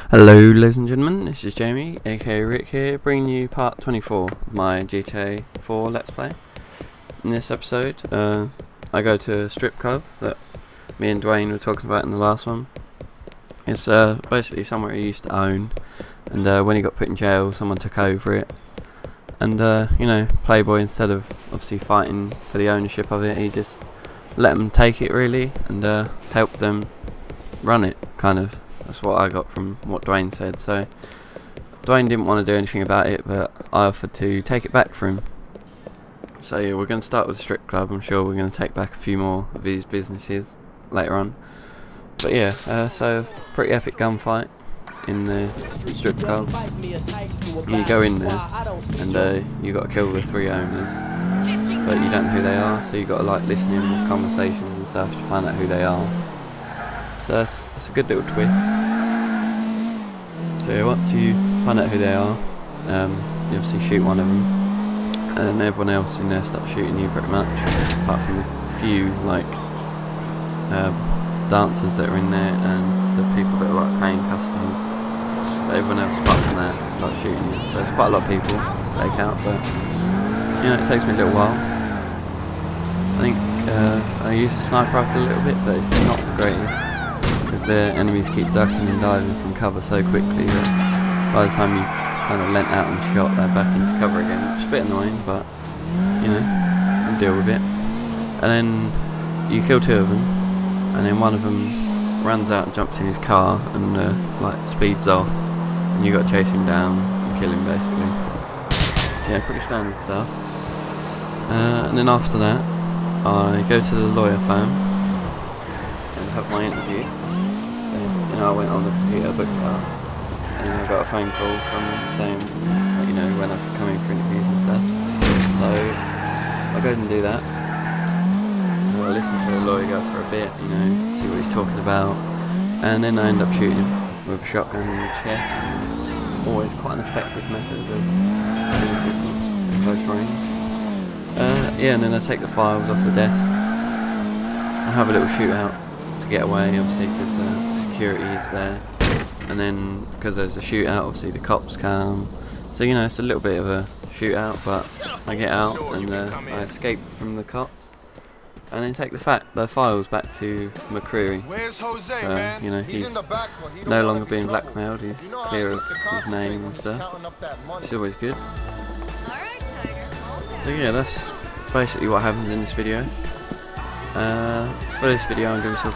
Hello ladies and gentlemen, this is Jamie, aka Rick here, bringing you part 24 of my GTA4 Let's Play. In this episode, I go to a strip club that me and Dwayne were talking about in the last one. It's basically somewhere he used to own, and when he got put in jail, someone took over it. And, Playboy, instead of obviously fighting for the ownership of it, he just let them take it really, and helped them run it, kind of. That's what I got from what Dwayne said. So Dwayne didn't want to do anything about it, but I offered to take it back for him. So yeah, we're going to start with the strip club. I'm sure we're going to take back a few more of his businesses later on. But yeah, so pretty epic gunfight in the strip club. You go in there and you got to kill the three owners, but you don't know who they are, so you got to like listen in with conversations and stuff to find out who they are. So that's a good little twist. So once you find out who they are, you obviously shoot one of them, and everyone else in there starts shooting you pretty much, apart from the few like dancers that are in there and the people that are like paying customers. But everyone else apart from that starts shooting you. So it's quite a lot of people to take out, but it takes me a little while. I think I use the sniper rifle a little bit, but it's not the greatest, because the enemies keep ducking and diving from cover so quickly that by the time you've kind of leant out and shot, they're back into cover again, which is a bit annoying, but you can deal with it. And then you kill two of them, and then one of them runs out and jumps in his car and speeds off, and you got to chase him down and kill him basically. Yeah, pretty standard stuff. And then after that, I go to the lawyer firm and have my interview. I went on the computer, booked it up, and I got a phone call from them saying that, when I could come in for interviews and stuff. So I go and do that. I listen to the lawyer go for a bit, see what he's talking about, and then I end up shooting him with a shotgun in the chest. It's always quite an effective method of doing people in close range. And then I take the files off the desk. I have a little shootout to get away, obviously, because security is there, and then because there's a shootout, obviously the cops come, so it's a little bit of a shootout, but I get out and I escape from the cops, and then take the files back to McCreary. So he's no longer being blackmailed, he's clear of his name and stuff, which is always good. So yeah, that's basically what happens in this video. For this video I'm going to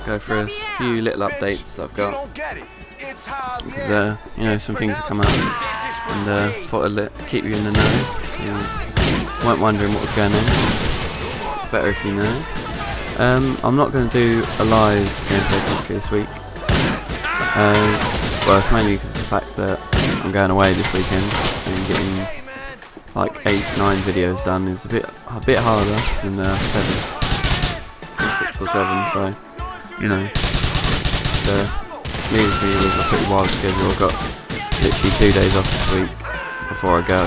go through a few little updates I've got, because some things have come out, and thought I'd keep you in the know, so you weren't wondering what was going on. Better if you know. I'm not going to do a live gameplay country this week, well, it's mainly because of the fact that I'm going away this weekend, and getting like 8-9 videos done is a bit harder than 7. 6 or 7, so the leaves me with a pretty wild schedule. I've got literally 2 days off this week before I go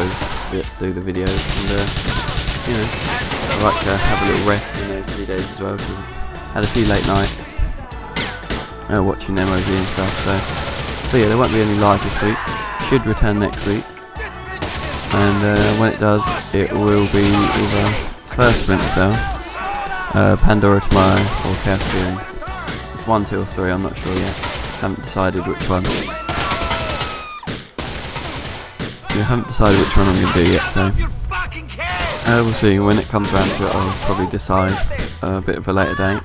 to do the videos, and I like to have a little rest in those 2 days as well, because I've had a few late nights watching MOV and stuff, so yeah, there won't be any live this week. Should return next week, and when it does, it will be either first Splinter Cell, Pandora tomorrow, or Caspian. It's 1, 2 or 3, I'm not sure yet. Haven't decided which one. Haven't decided which one I'm going to do yet, so we'll see. When it comes around to it, I'll probably decide a bit of a later date.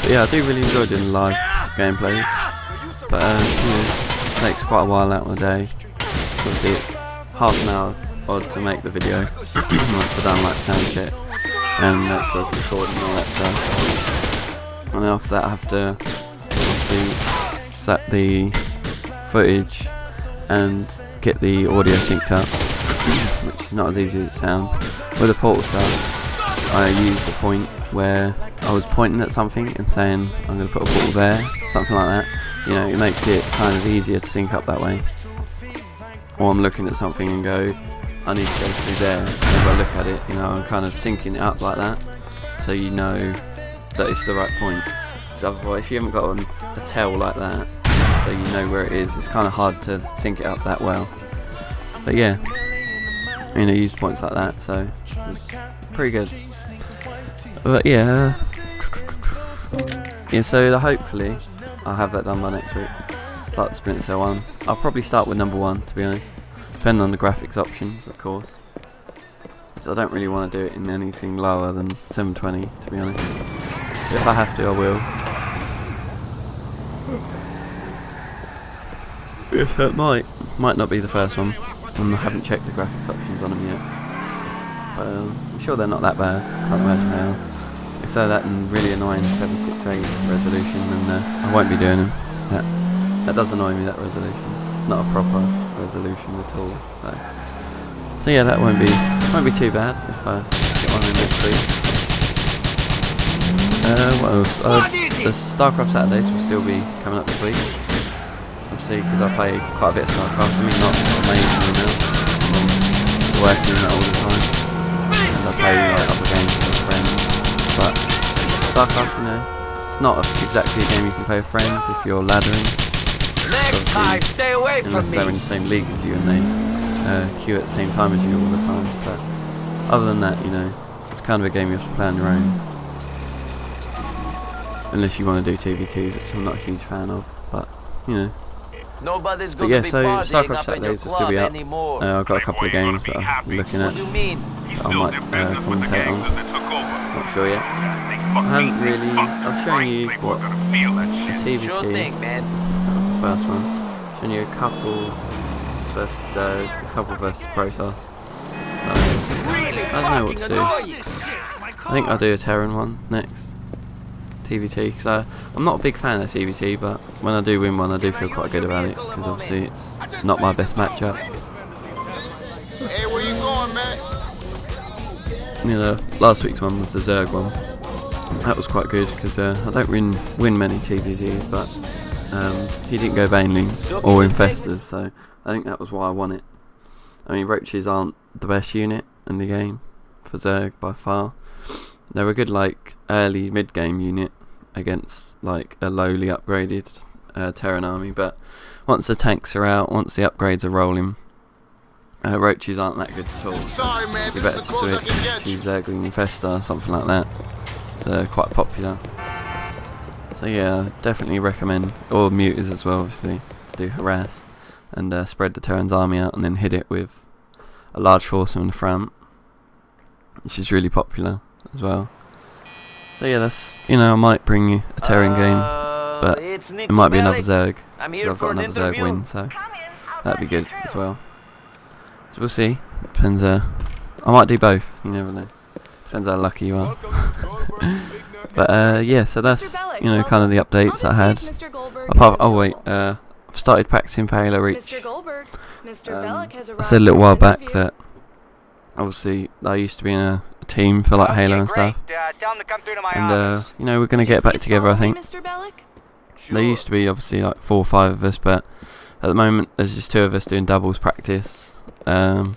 But yeah, I do really enjoy doing live gameplays, but it takes quite a while out of the day. Obviously it's half an hour odd to make the video once I've done like sound check and make sure it's recording and all that stuff, and then after that I have to obviously set the footage and get the audio synced up, which is not as easy as it sounds. With the portal stuff, I used the point where I was pointing at something and saying I'm going to put a portal there, something like that. It makes it kind of easier to sync up that way. Or I'm looking at something and go, I need to go through there. As I look at it, I'm kind of syncing it up like that, so you know that it's the right point. So otherwise, if you haven't got a tell like that, so you know where it is. It's kind of hard to sync it up that well. But yeah, you know, use points like that, so it was pretty good. But yeah, so hopefully I'll have that done by next week. Start Splinter Cell 1. I'll probably start with number 1, to be honest, depending on the graphics options, of course. So I don't really want to do it in anything lower than 720, to be honest. If I have to, I will. Yes, that might not be the first one, and I haven't checked the graphics options on them yet. But I'm sure they're not that bad. Can't imagine they are. If they're that really annoying 768 resolution, then I won't be doing them. That does annoy me, that resolution. It's not a proper resolution at all. So yeah, that won't be too bad if I get on in next week. What else? The StarCraft Saturdays will still be coming up this week. Obviously, because I play quite a bit of StarCraft. I mean, not amazingly now. I'm working on that all the time, and I play like other games with friends. But StarCraft, you know, it's not exactly a game you can play with friends if you're laddering. Next time, stay away from unless they're in the same league as you and they queue at the same time as you all the time. But other than that, you know, it's kind of a game you have to play on your own. Unless you want to do 2v2s, which I'm not a huge fan of. But you know. Nobody's But yeah, so StarCraft Saturdays will still be up. I've got a couple of games that I'm looking at that I might commentate on. Not sure yet. I haven't really. I've shown you what a TVT. That was the first one. Shown you a couple versus Protoss. I don't know what to do. I think I'll do a Terran one next. TVT, because I'm not a big fan of TVT, but when I do win one I do feel quite good about it, because obviously it's not my best matchup. Hey, where you going, man? You know, last week's one was the Zerg one. That was quite good, because I don't win many TVTs, but he didn't go Banelings or Infestors, so I think that was why I won it. I mean, Roaches aren't the best unit in the game for Zerg by far. They're a good like early mid-game unit against like a lowly upgraded Terran army, but once the tanks are out, once the upgrades are rolling, Roaches aren't that good at all. Sorry, man. You're better to switch to Zergling Infestor, something like that. It's quite popular. So yeah, definitely recommend, or Muters as well, obviously, to do harass and spread the Terran's army out and then hit it with a large force on the front, which is really popular as well. So yeah, that's, you know, I might bring you a Terran game, but it might be another Zerg. I've got another Zerg win, so that'd be good as well. So we'll see. Depends. I might do both. You never know. Depends how lucky you are. But yeah, so that's, you know, kind of the updates I had. I've started practicing for Halo Reach. I said a little while back that obviously I used to be in a team for like Halo and stuff, and you know, we're gonna get back together, I think. There used to be obviously like 4 or 5 of us, but at the moment there's just 2 of us doing doubles practice. The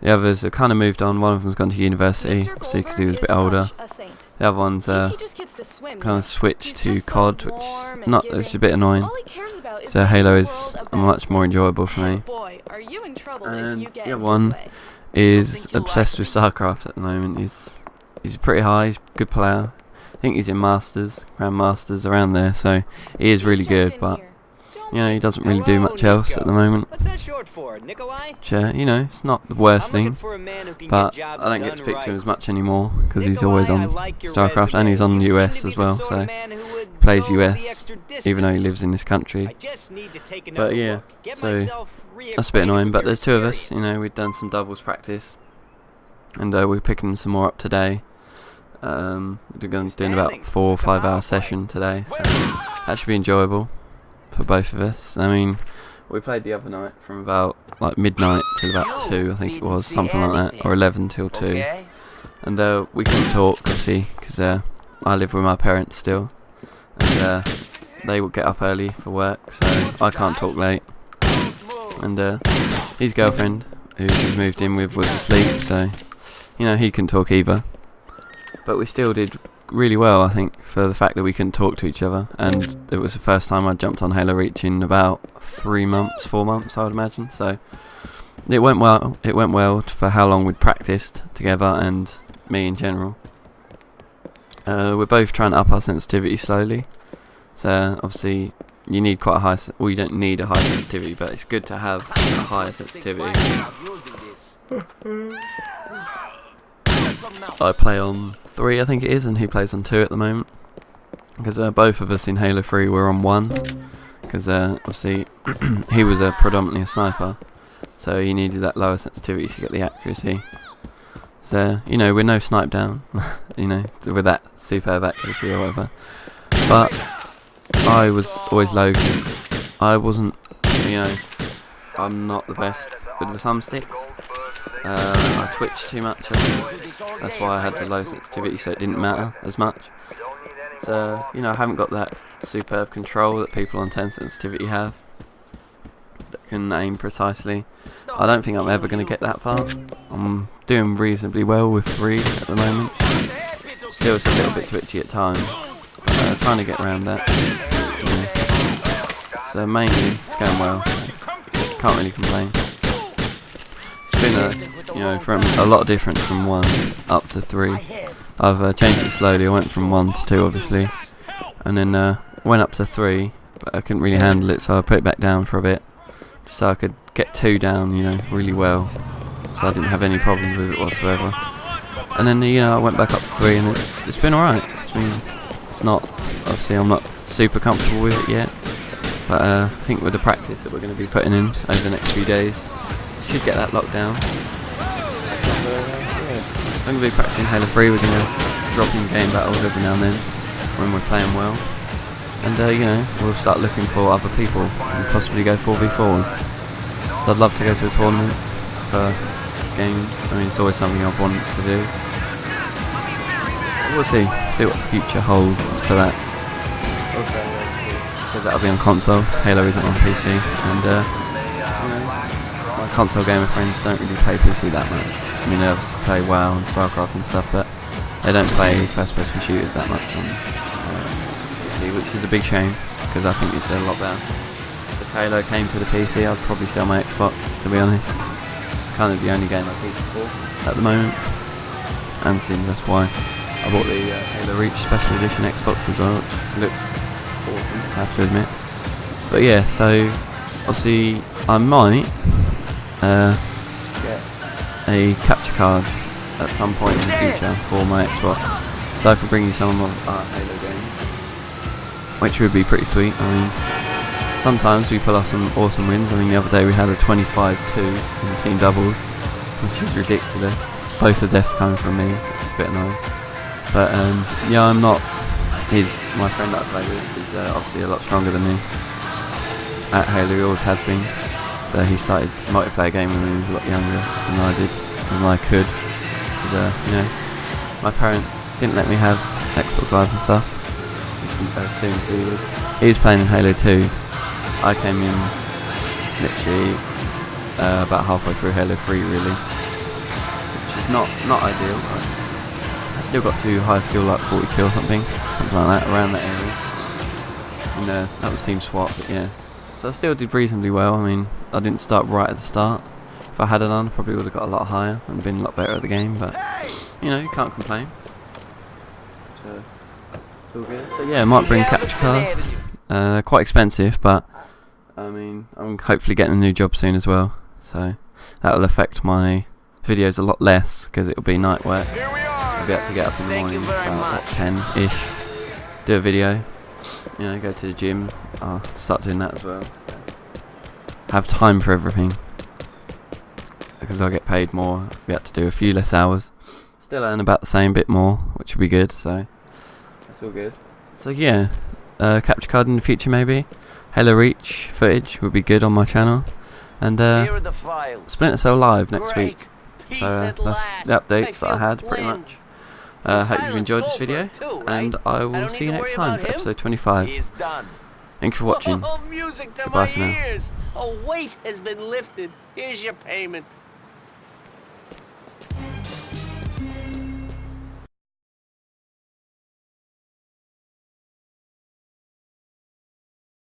others have kind of moved on. One of them's gone to university, obviously because he was a bit older. The other one's kind of switched to COD, which is a bit annoying. So Halo is much more enjoyable for me. And the other one is obsessed with StarCraft at the moment. He's pretty high, he's a good player. I think he's in Masters, Grand Masters, around there, so he is really good, but you know, he doesn't really do much else at the moment. What's that short for, Nikolai? You know, it's not the worst thing, but I don't get to pick to him as much anymore because he's always on StarCraft, and he's on US as well, so he plays US even though he lives in this country. But yeah, so that's a bit annoying, but there's 2 of us, you know, we've done some doubles practice, and we're picking some more up today. We're doing about 4 or 5 hour session today, so that should be enjoyable for both of us. I mean, we played the other night from about like midnight till about 2, I think it was, something like that, or 11 till 2. And we couldn't talk, obviously, because I live with my parents still, and they would get up early for work, so I can't talk late. And his girlfriend, who he moved in with, was asleep, so you know, he couldn't talk either. but we still did really well, I think, for the fact that we couldn't talk to each other, and it was the first time I jumped on Halo Reach in about 4 months, I would imagine. So it went well. It went well for how long we'd practiced together, and me in general. We're both trying to up our sensitivity slowly. So obviously, you need quite a high. Well, you don't need a high sensitivity, but it's good to have a higher sensitivity. I play on 3, I think it is, and he plays on 2 at the moment. Because both of us in Halo 3 were on 1. Because obviously he was predominantly a sniper, so he needed that lower sensitivity to get the accuracy. So, you know, we're no snipe down, you know, with that superb accuracy or whatever. But I was always low because I wasn't, you know, I'm not the best with the thumbsticks. I twitched too much, I think. That's why I had the low sensitivity, so it didn't matter as much. So, you know, I haven't got that superb control that people on 10 sensitivity have, that can aim precisely. I don't think I'm ever going to get that far. I'm doing reasonably well with 3 at the moment. Still, it's a little bit twitchy at times. Trying to get around that. Yeah. So mainly, it's going well. So can't really complain. It's been you know, from a lot of difference from 1 up to 3. I've changed it slowly. I went from 1 to 2, obviously, and then went up to 3, but I couldn't really handle it, so I put it back down for a bit, so I could get 2 down, you know, really well. So I didn't have any problems with it whatsoever. And then, you know, I went back up to 3, and it's been alright. It's not, obviously I'm not super comfortable with it yet, but I think with the practice that we're going to be putting in over the next few days, should get that locked down. So, yeah. I'm going to be practicing Halo 3. We're going to drop in game battles every now and then when we're playing well, and you know, we'll start looking for other people and possibly go 4v4s. So I'd love to go to a tournament for gaming. I mean, it's always something I've wanted to do. We'll see what the future holds for that. Because that'll be on console, because Halo isn't on PC, and you know, my console gamer friends don't really play PC that much. I mean, they obviously play WoW and StarCraft and stuff, but they don't play first-person shooters that much on PC, which is a big shame, because I think it's a lot better. If Halo came to the PC, I'd probably sell my Xbox, to be honest. It's kind of the only game I keep it for at the moment, and seems that's why I bought the Halo Reach Special Edition Xbox as well, which looks awesome, I have to admit. But yeah, so obviously I might get a capture card at some point in the future for my Xbox, so I can bring you some of our Halo games, which would be pretty sweet. I mean, sometimes we pull off some awesome wins. I mean, the other day we had a 25-2 in team doubles, which is ridiculous. Both the deaths coming from me, which is a bit annoying. But yeah, I'm not. My friend that I play with is obviously a lot stronger than me at Halo. He always has been. So he started multiplayer gaming when he was a lot younger than I did, than I could. Because you know, my parents didn't let me have Xbox Live and stuff as soon as he was playing in Halo 2. I came in literally about halfway through Halo 3, really, which is not ideal. I still got to high skill, like 42 or something like that, around that area. And that was team swap, but yeah. So I still did reasonably well. I mean, I didn't start right at the start. If I had done, I probably would have got a lot higher and been a lot better at the game, but you know, you can't complain. So it's all good. So yeah, I might bring a capture card. Quite expensive, but I mean, I'm hopefully getting a new job soon as well, so that will affect my videos a lot less, because it will be night work. I'll be able to get up in the morning about 10-ish, do a video, you know, go to the gym. I'll start doing that as well. Have time for everything, because I'll get paid more. I'll be able to do a few less hours, still earn about the same, bit more, which will be good. So that's all good. So yeah, capture card in the future maybe. Halo Reach footage would be good on my channel, and Splinter Cell Live next week. So that's the updates that I had, pretty much. Hope you've enjoyed this video, and I will see you next time for episode 25. Thanks for watching. Music to Goodbye my for now. ears. A weight has been lifted. Here's your payment.